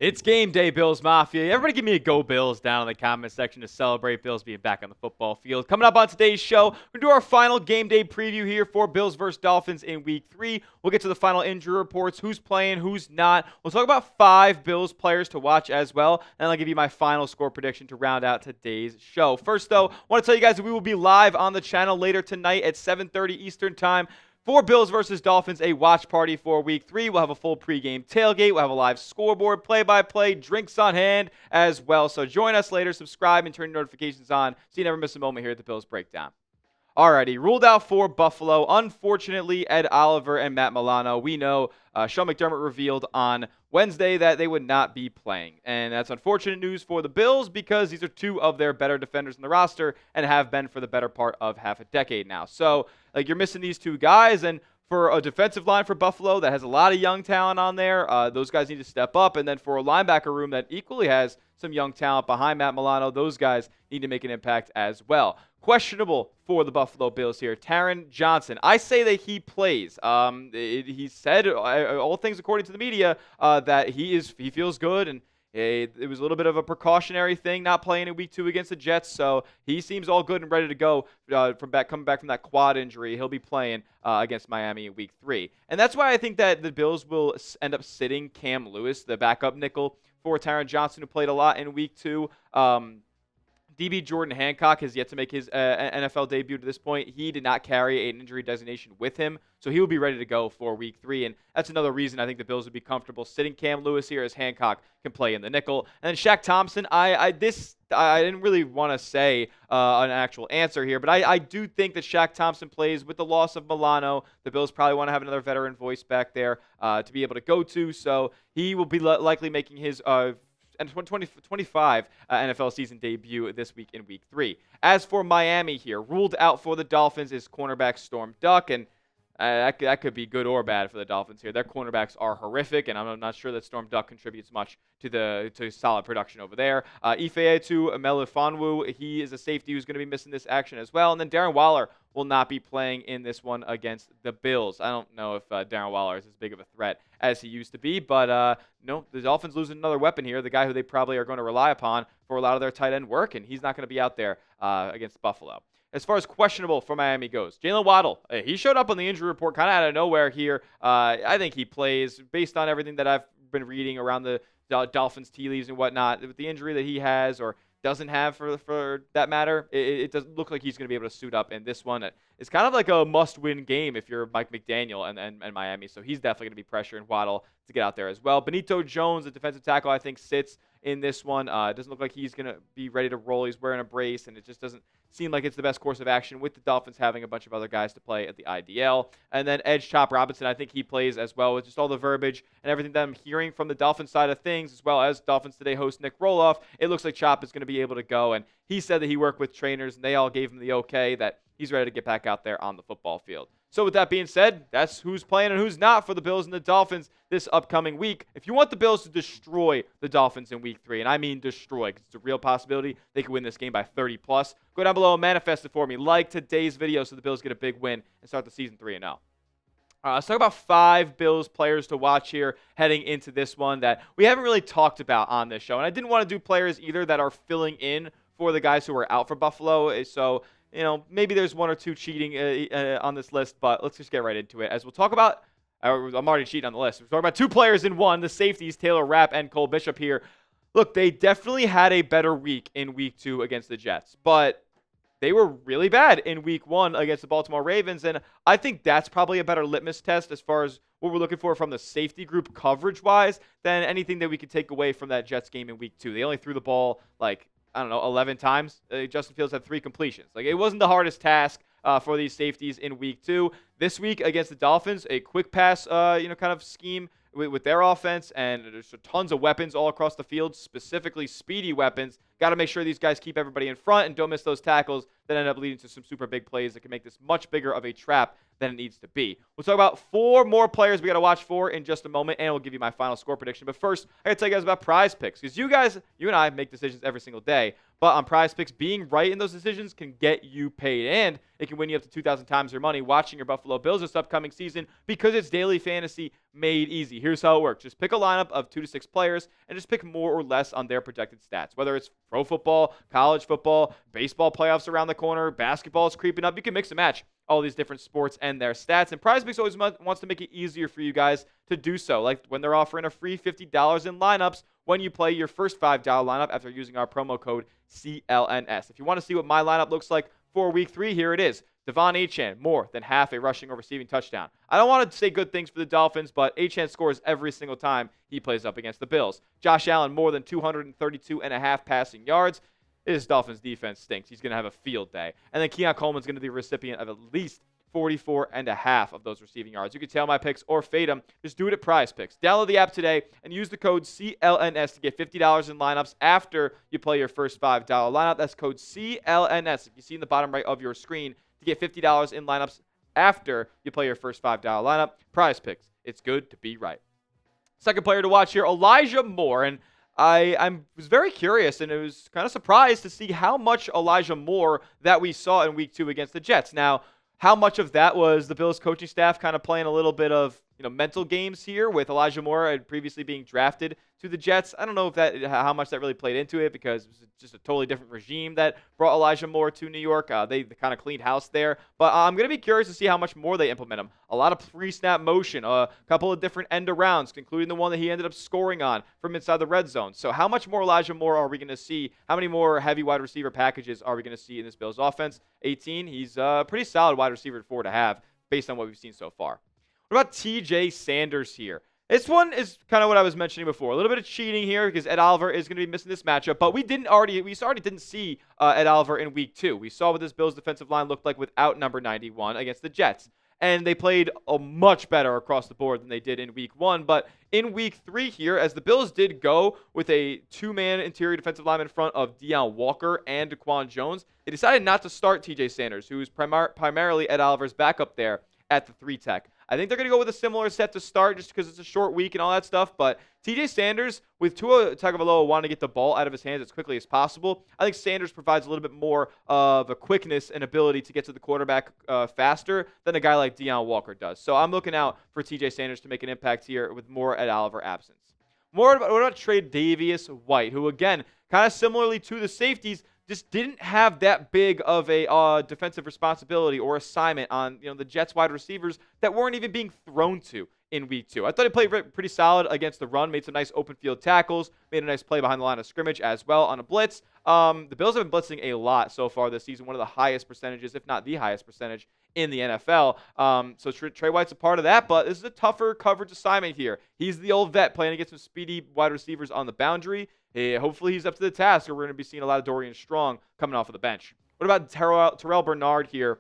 It's game day, Bills Mafia. Everybody give me a go Bills down in the comment section to celebrate Bills being back on the football field. Coming up on today's show, we're going to do our final game day preview here for Bills versus Dolphins in Week 3. We'll get to the final injury reports, who's playing, who's not. We'll talk about 5 Bills players to watch as well, and I'll give you my final score prediction to round out today's show. First, though, I want to tell you guys that we will be live on the channel later tonight at 7:30 Eastern Time. For Bills versus Dolphins, a watch party for Week 3. We'll have a full pregame tailgate. We'll have a live scoreboard, play-by-play, drinks on hand as well. So join us later, subscribe, and turn your notifications on so you never miss a moment here at the Bills Breakdown. Alrighty, ruled out for Buffalo. Unfortunately, Ed Oliver and Matt Milano. We know Sean McDermott revealed on Wednesday that they would not be playing. And that's unfortunate news for the Bills because these are 2 of their better defenders in the roster and have been for the better part of half a decade now. So, you're missing these 2 guys, and for a defensive line for Buffalo that has a lot of young talent on there, those guys need to step up. And then for a linebacker room that equally has some young talent behind Matt Milano, those guys need to make an impact as well. Questionable for the Buffalo Bills here, Taron Johnson. I say that he plays. He said, all things according to the media, that he feels good, and it was a little bit of a precautionary thing not playing in Week 2 against the Jets, so he seems all good and ready to go coming back from that quad injury. He'll be playing against Miami in Week 3. And that's why I think that the Bills will end up sitting Cam Lewis, the backup nickel, for Taron Johnson, who played a lot in Week 2. DB Jordan Hancock has yet to make his NFL debut to this point. He did not carry an injury designation with him, so he will be ready to go for Week 3. And that's another reason I think the Bills would be comfortable sitting Cam Lewis here as Hancock can play in the nickel. And then Shaq Thompson, I didn't really want to say an actual answer here, but I do think that Shaq Thompson plays with the loss of Milano. The Bills probably want to have another veteran voice back there to be able to go to, so he will be likely making his and 2025 NFL season debut this week in Week 3. As for Miami here, ruled out for the Dolphins is cornerback Storm Duck, and that could be good or bad for the Dolphins here. Their cornerbacks are horrific, and I'm not sure that Storm Duck contributes much to solid production over there. Ifeatu Melifonwu, he is a safety who's going to be missing this action as well. And then Darren Waller will not be playing in this one against the Bills. I don't know if Darren Waller is as big of a threat as he used to be, but no, the Dolphins losing another weapon here, the guy who they probably are going to rely upon for a lot of their tight end work, and he's not going to be out there against Buffalo. As far as questionable for Miami goes, Jaylen Waddle, he showed up on the injury report kind of out of nowhere here. I think he plays based on everything that I've been reading around the Dolphins tea leaves and whatnot. With the injury that he has or doesn't have for that matter, it doesn't look like he's going to be able to suit up in this one. It's kind of like a must-win game if you're Mike McDaniel and Miami, so he's definitely going to be pressuring Waddle to get out there as well. Benito Jones, the defensive tackle, I think sits in this one. It doesn't look like he's going to be ready to roll. He's wearing a brace, and it just doesn't seem like it's the best course of action with the Dolphins having a bunch of other guys to play at the IDL. And then Edge Chop Robinson, I think he plays as well with just all the verbiage and everything that I'm hearing from the Dolphins side of things, as well as Dolphins Today host Nick Roloff. It looks like Chop is going to be able to go, and he said that he worked with trainers, and they all gave him the okay that he's ready to get back out there on the football field. So with that being said, that's who's playing and who's not for the Bills and the Dolphins this upcoming week. If you want the Bills to destroy the Dolphins in Week 3, and I mean destroy, because it's a real possibility they could win this game by 30+, go down below and manifest it for me. Like today's video so the Bills get a big win and start the season 3-0. Let's talk about 5 Bills players to watch here heading into this one that we haven't really talked about on this show. And I didn't want to do players either that are filling in for the guys who are out for Buffalo. So, maybe there's 1 or 2 cheating on this list, but let's just get right into it. As we'll talk about, I'm already cheating on the list. We're talking about 2 players in one, the safeties, Taylor Rapp and Cole Bishop here. Look, they definitely had a better week in Week 2 against the Jets, but they were really bad in Week 1 against the Baltimore Ravens, and I think that's probably a better litmus test as far as what we're looking for from the safety group coverage-wise than anything that we could take away from that Jets game in Week 2. They only threw the ball, 11 times. Justin Fields had 3 completions. It wasn't the hardest task for these safeties in Week 2. This week against the Dolphins, a quick pass, kind of scheme with their offense, and there's tons of weapons all across the field, specifically speedy weapons. Got to make sure these guys keep everybody in front and don't miss those tackles that end up leading to some super big plays that can make this much bigger of a trap than it needs to be. We'll talk about 4 more players we got to watch for in just a moment, and we'll give you my final score prediction. But first, I got to tell you guys about Prize Picks, because you and I make decisions every single day. But on Prize Picks, being right in those decisions can get you paid. And It can win you up to 2,000 times your money watching your Buffalo Bills this upcoming season because it's daily fantasy made easy. Here's how it works. Just pick a lineup of 2 to 6 players and just pick more or less on their projected stats. Whether it's pro football, college football, baseball playoffs around the corner, basketball is creeping up, you can mix and match all these different sports and their stats. And PrizePicks always wants to make it easier for you guys to do so, like when they're offering a free $50 in lineups when you play your first $5 lineup after using our promo code CLNS. If you want to see what my lineup looks like for week 3, here it is. Devon Achane, more than half a rushing or receiving touchdown. I don't want to say good things for the Dolphins, but Achane scores every single time he plays up against the Bills. Josh Allen, more than 232.5 passing yards. This Dolphins defense stinks. He's going to have a field day. And then Keon Coleman's going to be the recipient of at least 44.5 of those receiving yards. You can tail my picks or fade them. Just do it at PrizePicks. Download the app today and use the code CLNS to get $50 in lineups after you play your first $5 lineup. That's code CLNS. If you see in the bottom right of your screen, to get $50 in lineups after you play your first $5 lineup. PrizePicks. It's good to be right. Second player to watch here, Elijah Moore. And I was very curious and I was kind of surprised to see how much Elijah Moore that we saw in week 2 against the Jets. Now, how much of that was the Bills coaching staff kind of playing a little bit of mental games here with Elijah Moore and previously being drafted to the Jets? I don't know if how much that really played into it because it was just a totally different regime that brought Elijah Moore to New York. They kind of cleaned house there. But I'm going to be curious to see how much more they implement him. A lot of pre-snap motion, a couple of different end-arounds, including the one that he ended up scoring on from inside the red zone. So how much more Elijah Moore are we going to see? How many more heavy wide receiver packages are we going to see in this Bills offense? 18, he's a pretty solid wide receiver at 4 to have based on what we've seen so far. What about TJ Sanders here? This one is kind of what I was mentioning before. A little bit of cheating here because Ed Oliver is going to be missing this matchup, but we already didn't see Ed Oliver in week 2. We saw what this Bills defensive line looked like without number 91 against the Jets. And they played much better across the board than they did in week 1. But in week 3 here, as the Bills did go with a 2-man interior defensive lineman in front of Deion Walker and Daquan Jones, they decided not to start TJ Sanders, who is primarily Ed Oliver's backup there at the 3-tech. I think they're going to go with a similar set to start just because it's a short week and all that stuff. But TJ Sanders, with Tua Tagovailoa wanting to get the ball out of his hands as quickly as possible, I think Sanders provides a little bit more of a quickness and ability to get to the quarterback faster than a guy like Deion Walker does. So I'm looking out for TJ Sanders to make an impact here with more Ed Oliver absence. What about Tre'Davious White, who, again, kind of similarly to the safeties, just didn't have that big of a defensive responsibility or assignment on the Jets wide receivers that weren't even being thrown to in week 2. I thought he played pretty solid against the run, made some nice open field tackles, made a nice play behind the line of scrimmage as well on a blitz. The Bills have been blitzing a lot so far this season, one of the highest percentages, if not the highest percentage in the NFL. So Trey White's a part of that, but this is a tougher coverage assignment here. He's the old vet playing against some speedy wide receivers on the boundary. Hopefully he's up to the task, or we're going to be seeing a lot of Dorian Strong coming off of the bench. What about Terrel Bernard here?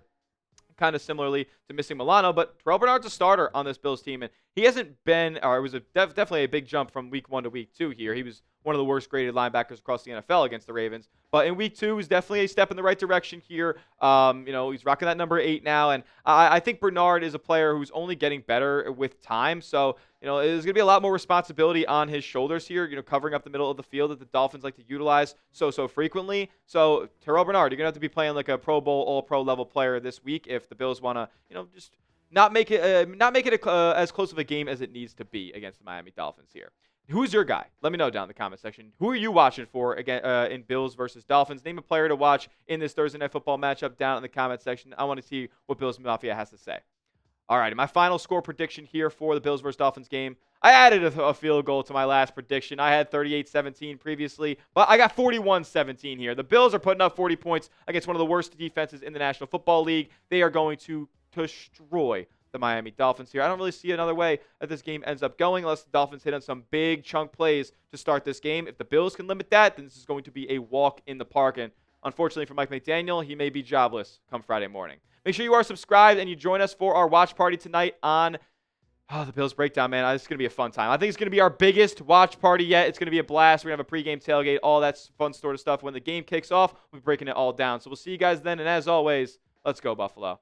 Kind of similarly to missing Milano, but Terrel Bernard's a starter on this Bills team, and he hasn't been, or it was definitely a big jump from week 1 to week 2 here. He was one of the worst graded linebackers across the NFL against the Ravens, but in week 2 was definitely a step in the right direction here. He's rocking that number 8 now, and I think Bernard is a player who's only getting better with time, so there's going to be a lot more responsibility on his shoulders here, covering up the middle of the field that the Dolphins like to utilize so frequently. So Terrel Bernard, you're going to have to be playing like a Pro Bowl, All-Pro level player this week if the Bills want to, just not make it as close of a game as it needs to be against the Miami Dolphins here. Who's your guy? Let me know down in the comment section. Who are you watching for again in Bills versus Dolphins? Name a player to watch in this Thursday Night Football matchup down in the comment section. I want to see what Bills Mafia has to say. All right, my final score prediction here for the Bills versus Dolphins game. I added a field goal to my last prediction. I had 38-17 previously, but I got 41-17 here. The Bills are putting up 40 points against one of the worst defenses in the National Football League. They are going to destroy the Miami Dolphins here. I don't really see another way that this game ends up going unless the Dolphins hit on some big chunk plays to start this game. If the Bills can limit that, then this is going to be a walk in the park. And unfortunately for Mike McDaniel, he may be jobless come Friday morning. Make sure you are subscribed and you join us for our watch party tonight on the Bills Breakdown, man. This is going to be a fun time. I think it's going to be our biggest watch party yet. It's going to be a blast. We're going to have a pregame tailgate, all that fun sort of stuff. When the game kicks off, we'll be breaking it all down. So we'll see you guys then. And as always, let's go, Buffalo.